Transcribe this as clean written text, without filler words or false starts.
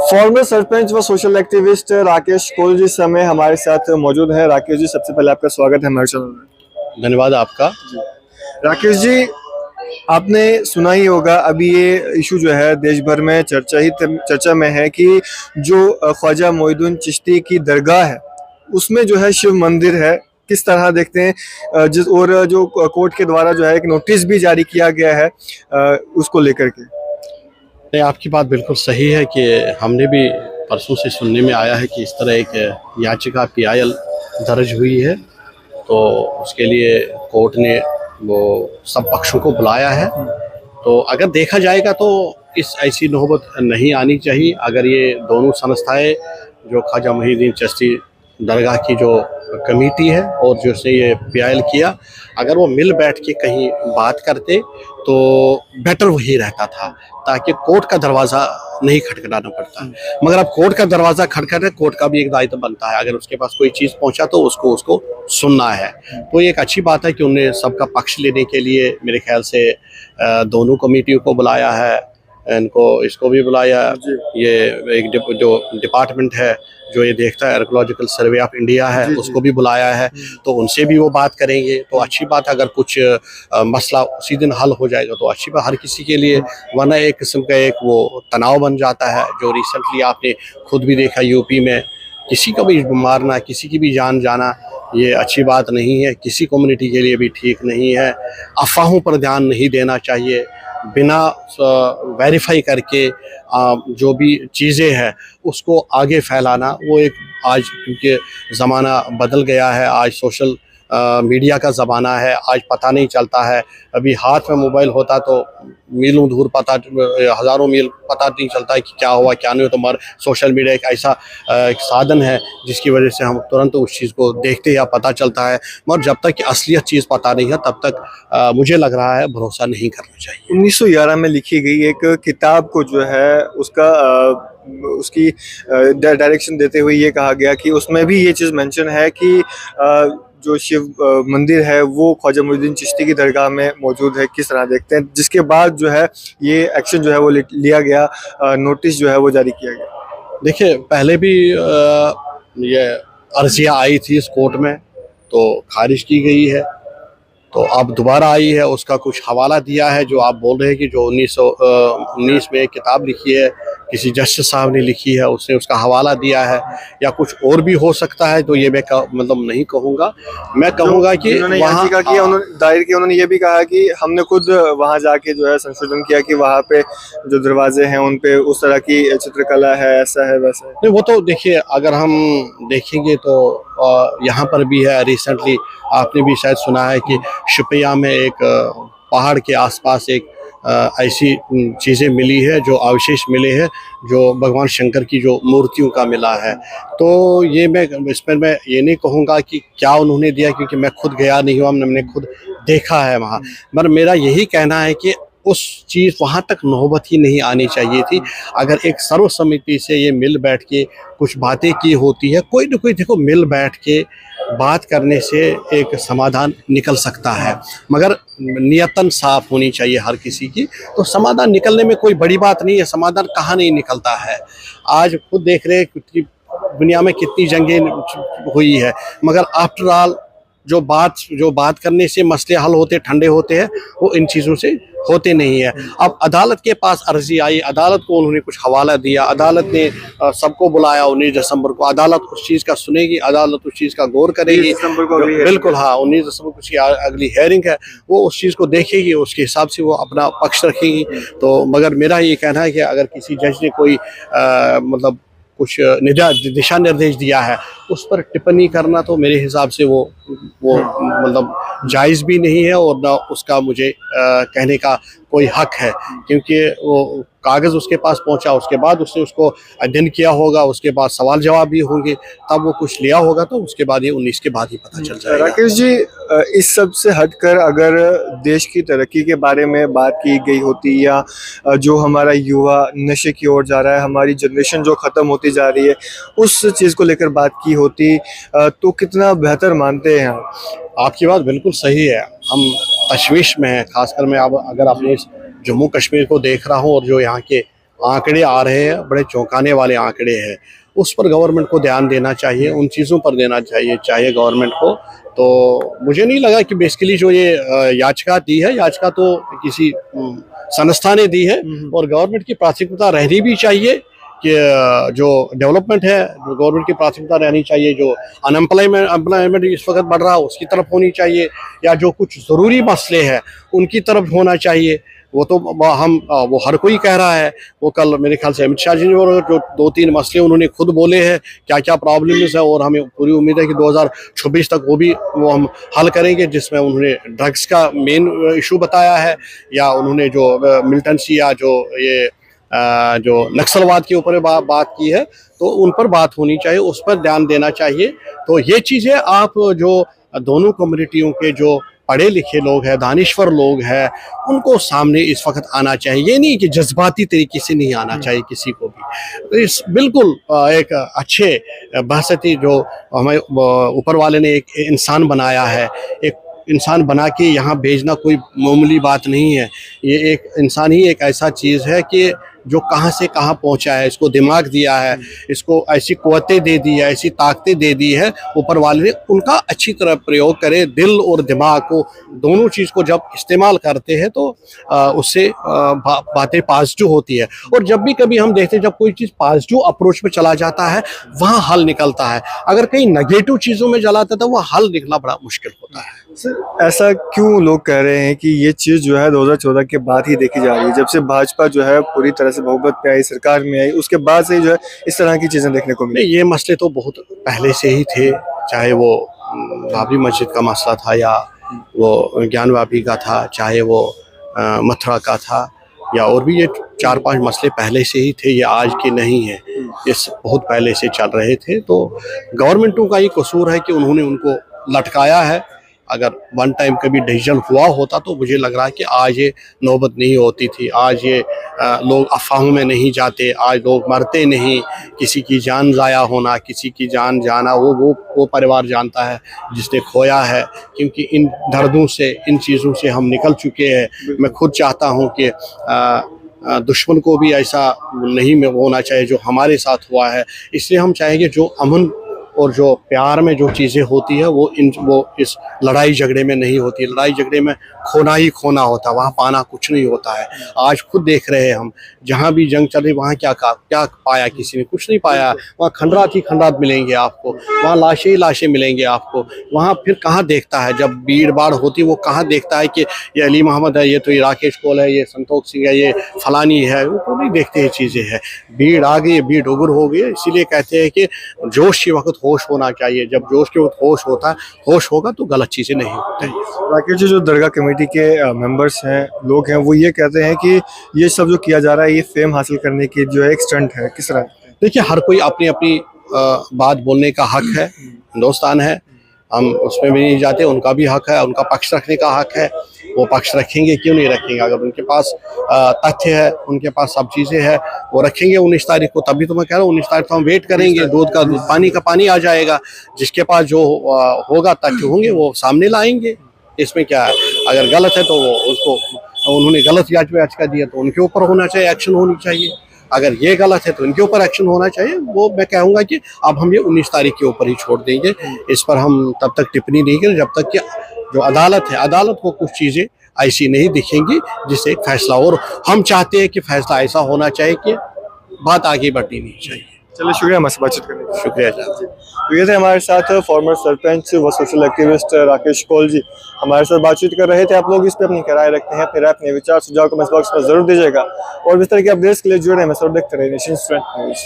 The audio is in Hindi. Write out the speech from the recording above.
फॉर्मर सरपंच व सोशल एक्टिविस्ट राकेश कोल जी इस समय हमारे साथ मौजूद है। राकेश जी, सबसे पहले आपका स्वागत है हमारे चैनल में। धन्यवाद आपका। राकेश जी, आपने सुना ही होगा, अभी ये इशू जो है देश भर में चर्चा में है कि जो ख्वाजा मोइनुद्दीन चिश्ती की दरगाह है उसमें जो है शिव मंदिर है। किस तरह देखते हैं जिस और जो कोर्ट के द्वारा जो है एक नोटिस भी जारी किया गया है उसको लेकर के। नहीं, आपकी बात बिल्कुल सही है कि हमने भी परसों से सुनने में आया है कि इस तरह एक याचिका पीआईएल दर्ज हुई है, तो उसके लिए कोर्ट ने वो सब पक्षों को बुलाया है। तो अगर देखा जाएगा तो इस ऐसी नौबत नहीं आनी चाहिए। अगर ये दोनों संस्थाएं, जो ख्वाजा मोइनुद्दीन चिश्ती दरगाह की जो कमेटी है और जो से ये पीआईएल किया, अगर वो मिल बैठ के कहीं बात करते तो बेटर वही रहता था, ताकि कोर्ट का दरवाज़ा नहीं खटखटाना पड़ता। मगर अब कोर्ट का दरवाज़ा खटखटे, कोर्ट का भी एक दायित्व बनता है, अगर उसके पास कोई चीज़ पहुंचा तो उसको सुनना है। तो ये एक अच्छी बात है कि उन्हें सबका पक्ष लेने के लिए मेरे ख्याल से दोनों कमेटियों को बुलाया है, इसको भी बुलाया। ये एक जो डिपार्टमेंट है जो ये देखता है, आर्कियोलॉजिकल सर्वे ऑफ इंडिया है, उसको भी बुलाया है, तो उनसे भी वो बात करेंगे। तो अच्छी बात है, अगर कुछ मसला उसी दिन हल हो जाएगा तो अच्छी बात हर किसी के लिए, वरना एक किस्म का एक वो तनाव बन जाता है, जो रिसेंटली आपने खुद भी देखा यूपी में किसी को भी मारना, किसी की भी जान जाना, ये अच्छी बात नहीं है, किसी कम्युनिटी के लिए भी ठीक नहीं है। अफवाहों पर ध्यान नहीं देना चाहिए, बिना वेरीफाई करके जो भी चीज़ें हैं उसको आगे फैलाना, वो एक आज क्योंकि ज़माना बदल गया है, आज सोशल मीडिया का ज़माना है, आज पता नहीं चलता है। अभी हाथ में मोबाइल होता तो मीलों दूर पता, हज़ारों मील पता नहीं चलता है कि क्या हुआ क्या नहीं हुआ। तो हमारा सोशल मीडिया एक ऐसा एक साधन है जिसकी वजह से हम तुरंत उस चीज़ को देखते या पता चलता है। मगर जब तक कि असलियत चीज़ पता नहीं है तब तक मुझे लग रहा है भरोसा नहीं करना चाहिए। 1911 में लिखी गई एक किताब को जो है उसकी डायरेक्शन देते हुए ये कहा गया कि उसमें भी ये चीज़ मेंशन है कि जो शिव मंदिर है वो ख्वाजा मोइनुद्दीन चिश्ती की दरगाह में मौजूद है। किस तरह देखते हैं, जिसके बाद जो है ये एक्शन जो है वो लिया गया, नोटिस जो है वो जारी किया गया। देखिए, पहले भी ये अर्जियाँ आई थी इस कोर्ट में, तो खारिज की गई है, तो अब दोबारा आई है। उसका कुछ हवाला दिया है, जो आप बोल रहे हैं कि जो 1919 में एक किताब लिखी है, किसी जस्टिस साहब ने लिखी है, उसने उसका हवाला दिया है, या कुछ और भी हो सकता है। तो ये मैं मतलब नहीं कहूँगा। मैं कहूँगा कि उन्होंने याचिका की, उन्होंने दायर की, उन्होंने ये भी कहा कि हमने खुद वहाँ जाके जो है संशोधन किया कि वहाँ पे जो दरवाजे हैं उन पे उस तरह की चित्रकला है, ऐसा है वैसा है। नहीं, वो तो देखिए, अगर हम देखेंगे तो यहाँ पर भी है। रिसेंटली आपने भी शायद सुना है कि शुपिया में एक पहाड़ के आसपास एक ऐसी चीज़ें मिली है, जो अवशेष मिले हैं, जो भगवान शंकर की जो मूर्तियों का मिला है। तो ये मैं इसमें मैं ये नहीं कहूँगा कि क्या उन्होंने दिया, क्योंकि मैं खुद गया नहीं हुआ, मैंने खुद देखा है वहाँ। मगर मेरा यही कहना है कि उस चीज़ वहाँ तक नौबत ही नहीं आनी चाहिए थी। अगर एक सर्वसम्मति से ये मिल बैठ के कुछ बातें की होती है, कोई न कोई, देखो, मिल बैठ के बात करने से एक समाधान निकल सकता है, मगर नियतन साफ होनी चाहिए हर किसी की। तो समाधान निकलने में कोई बड़ी बात नहीं है। समाधान कहाँ नहीं निकलता है। आज खुद देख रहे हैं दुनिया में कितनी जंगें हुई है, मगर आफ्टर ऑल जो बात करने से मसले हल होते, ठंडे होते हैं, वो इन चीज़ों से होते नहीं है। अब अदालत के पास अर्जी आई, अदालत को उन्होंने कुछ हवाला दिया, अदालत ने सबको बुलाया 19 दिसंबर को। अदालत उस चीज़ का सुनेगी, अदालत उस चीज़ का गौर करेगी। बिल्कुल, हाँ, 19 दिसंबर को उसकी अगली हेयरिंग है, वो उस चीज़ को देखेगी, उसके हिसाब से वो अपना पक्ष रखेगी। तो मगर मेरा ये कहना है कि अगर किसी जज ने कोई मतलब कुछ दिशा निर्देश दिया है, उस पर टिप्पणी करना तो मेरे हिसाब से वो मतलब जायज़ भी नहीं है, और ना उसका मुझे कहने का कोई हक है, क्योंकि वो कागज़ उसके पास पहुंचा, उसके बाद उसने उसको अध्ययन किया होगा, उसके बाद सवाल जवाब भी होंगे, तब वो कुछ लिया होगा, तो उसके बाद ये 19 के बाद ही पता चल जाएगा। राकेश जी, इस सब से हटकर अगर देश की तरक्की के बारे में बात की गई होती, या जो हमारा युवा नशे की ओर जा रहा है, हमारी जनरेशन जो ख़त्म होती जा रही है, उस चीज़ को लेकर बात की होती तो कितना बेहतर मानते हैं आप? आपकी बात बिल्कुल सही है। हम तशवीश में हैं, खासकर मैं अब अगर अपने जम्मू कश्मीर को देख रहा हूँ और जो यहाँ के आंकड़े आ रहे हैं, बड़े चौंकाने वाले आंकड़े हैं, उस पर गवर्नमेंट को ध्यान देना चाहिए, उन चीज़ों पर देना चाहिए गवर्नमेंट को। तो मुझे नहीं लगा कि बेसिकली जो ये याचिका दी है, याचिका तो किसी संस्था ने दी है, और गवर्नमेंट की प्राथमिकता रहनी भी चाहिए कि जो डेवलपमेंट है, जो गवर्नमेंट की प्राथमिकता रहनी चाहिए, जो अनएम्प्लॉयमेंट इस वक्त बढ़ रहा है उसकी तरफ होनी चाहिए, या जो कुछ ज़रूरी मसले हैं उनकी तरफ होना चाहिए। वो तो वो हर कोई कह रहा है। वो कल मेरे ख्याल से अमित शाह जी ने जो 2-3 मसले उन्होंने खुद बोले हैं, क्या क्या प्रॉब्लम्स है, और हमें पूरी उम्मीद है कि 2026 तक वो हम हल करेंगे, जिसमें उन्होंने ड्रग्स का मेन इशू बताया है, या उन्होंने जो मिलिटेंसी या जो नक्सलवाद के ऊपर बात की है, तो उन पर बात होनी चाहिए, उस पर ध्यान देना चाहिए। तो ये चीज़ें आप जो दोनों कम्युनिटियों के जो पढ़े लिखे लोग हैं, दानिश्वर लोग हैं, उनको सामने इस वक्त आना चाहिए। ये नहीं कि जज्बाती तरीके से नहीं आना चाहिए किसी को भी। तो इस बिल्कुल एक अच्छे बहसती जो हमें ऊपर वाले ने एक इंसान बनाया है, एक इंसान बना के यहाँ भेजना कोई मामूली बात नहीं है। ये एक इंसान ही एक ऐसा चीज़ है कि जो कहाँ से कहाँ पहुँचा है, इसको दिमाग दिया है, इसको ऐसी कुव्वतें दे दी है, ऐसी ताकतें दे दी है ऊपर वाले ने। उनका अच्छी तरह प्रयोग करे, दिल और दिमाग को, दोनों चीज़ को जब इस्तेमाल करते हैं तो उससे बातें पॉजिटिव होती है। और जब भी कभी हम देखते हैं जब कोई चीज़ पॉजिटिव अप्रोच में चला जाता है, वहाँ हल निकलता है। अगर कहीं नेगेटिव चीज़ों में चलाता तो वह हल निकलना बड़ा मुश्किल होता है। सर, ऐसा क्यों लोग कह रहे हैं कि ये चीज़ जो है 2014 के बाद ही देखी जा रही है, जब से भाजपा जो है पूरी तरह से बहुमत पे आई, सरकार में आई, उसके बाद से जो है इस तरह की चीज़ें देखने को मिली? नहीं, ये मसले तो बहुत पहले से ही थे, चाहे वो बाबरी मस्जिद का मसला था, या वो ज्ञान वापी का था, चाहे वो मथुरा का था, या और भी ये 4-5 मसले पहले से ही थे, ये आज के नहीं है, ये बहुत पहले से चल रहे थे। तो गवर्नमेंटों का ये कसूर है कि उन्होंने उनको लटकाया है। अगर वन टाइम कभी डिसीजन हुआ होता तो मुझे लग रहा है कि आज ये नौबत नहीं होती थी, आज ये लोग अफवाहों में नहीं जाते, आज लोग मरते नहीं, किसी की जान ज़ाया होना, किसी की जान जाना वो परिवार जानता है जिसने खोया है। क्योंकि इन दर्दों से, इन चीज़ों से हम निकल चुके हैं। मैं खुद चाहता हूँ कि दुश्मन को भी ऐसा नहीं होना चाहिए जो हमारे साथ हुआ है। इसलिए हम चाहेंगे जो अमन और जो प्यार में जो चीज़ें होती है वो इस लड़ाई झगड़े में नहीं होती। लड़ाई झगड़े में खोना ही खोना होता है, वहाँ पाना कुछ नहीं होता है। आज खुद देख रहे हैं हम, जहाँ भी जंग चल रही वहाँ क्या पाया किसी ने? कुछ नहीं पाया। वहाँ खंडरात ही खंडरात मिलेंगे आपको, वहाँ लाशें ही लाशें मिलेंगे आपको। वहाँ फिर कहाँ देखता है, जब भीड़ भाड़ होती वो कहाँ देखता है कि ये अली मोहम्मद है, ये तो ये राकेश कोल है, ये संतोष सिंह है, ये फलानी है, वो तो नहीं देखते ये चीज़ें हैं। भीड़ आ गई, भीड़ उग्र हो गई। इसीलिए कहते हैं कि जोश के वक्त होश होना चाहिए। जब जोश के वक्त होश होगा तो गलत चीज़ें नहीं होती। राकेश जी, जो दरगाह कमेटी के मेंबर्स हैं, लोग हैं, वो ये कहते हैं कि ये सब जो किया जा रहा है ये फेम हासिल करने की जो है एक स्टंट है। किस तरह? देखिए, हर कोई अपनी अपनी बात बोलने का हक है, हिंदुस्तान है, हम उसमें भी नहीं जाते। उनका भी हक है, उनका पक्ष रखने का हक है, वो पक्ष रखेंगे, क्यों नहीं रखेंगे? अगर उनके पास तथ्य है, उनके पास सब चीज़ें हैं, वो रखेंगे 19 तारीख को। तभी तो मैं कह रहा हूँ 19 तारीख को हम वेट करेंगे, दूध का दूध, पानी का पानी आ जाएगा। जिसके पास जो होगा, तथ्य होंगे, वो सामने लाएंगे। इसमें क्या है? अगर गलत है तो वो उसको, उन्होंने गलत याचिका दी है तो उनके ऊपर होना चाहिए, एक्शन होनी चाहिए। अगर ये गलत है तो इनके ऊपर एक्शन होना चाहिए। वो मैं कहूँगा कि अब हम ये 19 तारीख के ऊपर ही छोड़ देंगे। इस पर हम तब तक टिप्पणी नहीं करें जब तक कि जो अदालत है, अदालत को कुछ चीज़ें ऐसी नहीं दिखेंगी जिससे एक फैसला। और हम चाहते हैं कि फैसला ऐसा होना चाहिए कि बात आगे बढ़नी नहीं चाहिए। चलिए, शुक्रिया हमारे बातचीत करने का। शुक्रिया जी। तो ये थे हमारे साथ फॉर्मर सरपंच व सोशल एक्टिविस्ट राकेश कोल जी, हमारे साथ बातचीत कर रहे थे। आप लोग इस पर अपनी राय रखते हैं, फिर अपने विचार सुझाव कमेंट बॉक्स में जरूर दीजिएगा। और इस तरह के अपडेट्स के लिए जुड़े हैं, मैं देखते रहे नेशन फ्रंट न्यूज़।